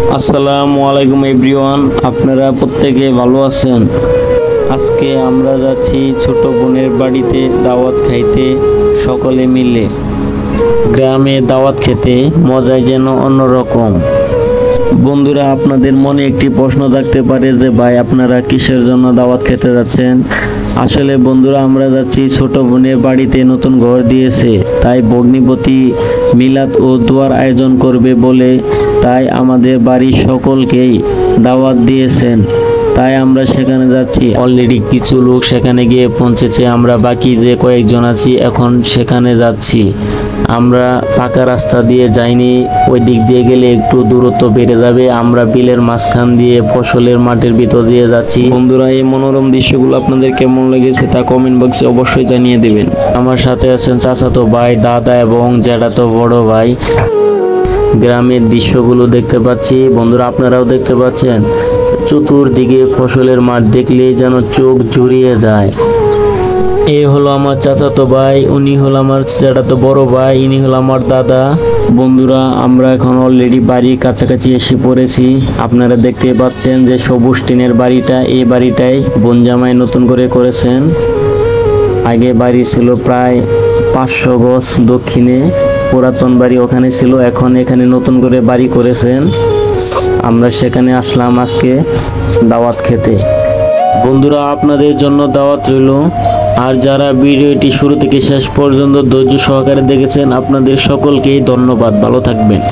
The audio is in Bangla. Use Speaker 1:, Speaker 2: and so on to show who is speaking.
Speaker 1: আসসালামু আলাইকুম এভরিওয়ান, আপনারা প্রত্যেকে ভালো আছেন। আজকে আমরা যাচ্ছি ছোট বোনের বাড়িতে দাওয়াত খাইতে। সকলে মিলে গ্রামে দাওয়াত খেতে মজাই যেন অন্যরকম। বন্ধুরা, আপনাদের মনে একটি প্রশ্ন থাকতে পারে যে ভাই আপনারা কিসের জন্য দাওয়াত খেতে যাচ্ছেন। আসলে বন্ধুরা, আমরা যাচ্ছি ছোট বোনের বাড়িতে, নতুন ঘর দিয়েছে, তাই ভগ্নিপতি মিলাদ ও দোয়ার আয়োজন করবে বলে তাই আমাদের বাড়ির সকলকেই দাওয়াত দিয়েছেন, তাই আমরা সেখানে যাচ্ছি। অলরেডি কিছু লোক সেখানে গিয়ে পৌঁছেছে, আমরা বাকি যে কয়েকজন আছি এখন সেখানে যাচ্ছি। আমরা পাকা রাস্তা দিয়ে যাইনি, ওই দিক দিয়ে গেলে একটু দূরত্ব বেড়ে যাবে। আমরা বিলের মাঝখান দিয়ে ফসলের মাঠের ভিতর দিয়ে যাচ্ছি। বন্ধুরা, এই মনোরম দৃশ্যগুলো আপনাদের কেমন লেগেছে তা কমেন্ট বক্সে অবশ্যই জানিয়ে দেবেন। আমার সাথে আছেন চাচাতো ভাই, দাদা এবং জ্যাঠাতো বড় ভাই। গ্রামের দৃশ্যগুলো দেখতে পাচ্ছি, বন্ধুরা আপনারাও দেখতে পাচ্ছেন। চতুর্দিকে ফসলের মাঠ দেখলেই যেন চোখ জুড়িয়ে যায়। এ হলো আমার চাচাতো ভাই, উনি হলো আমার জ্যাঠাতো বড় ভাই, ইনি হলো আমার দাদা। বন্ধুরা, আমরা এখন অলরেডি বাড়ির কাছাকাছি এসে পড়েছি। আপনারা দেখতে পাচ্ছেন যে সবুজ টিনের বাড়িটা, এই বাড়িটাই বোন জামাই নতুন করে করেছেন। আগে বাড়ি ছিল প্রায় 500 গজ দক্ষিণে, পুরাতন বাড়ি ওখানে ছিল, এখন এখানে নতুন করে বাড়ি করেছেন। আমরা সেখানে আসলাম আজকে দাওয়াত খেতে। বন্ধুরা, আপনাদের জন্য দাওয়াত রইল। আর যারা ভিডিওটি শুরু থেকে শেষ পর্যন্ত ধৈর্য সহকারে দেখেছেন, আপনাদের সকলকেই ধন্যবাদ। ভালো থাকবেন।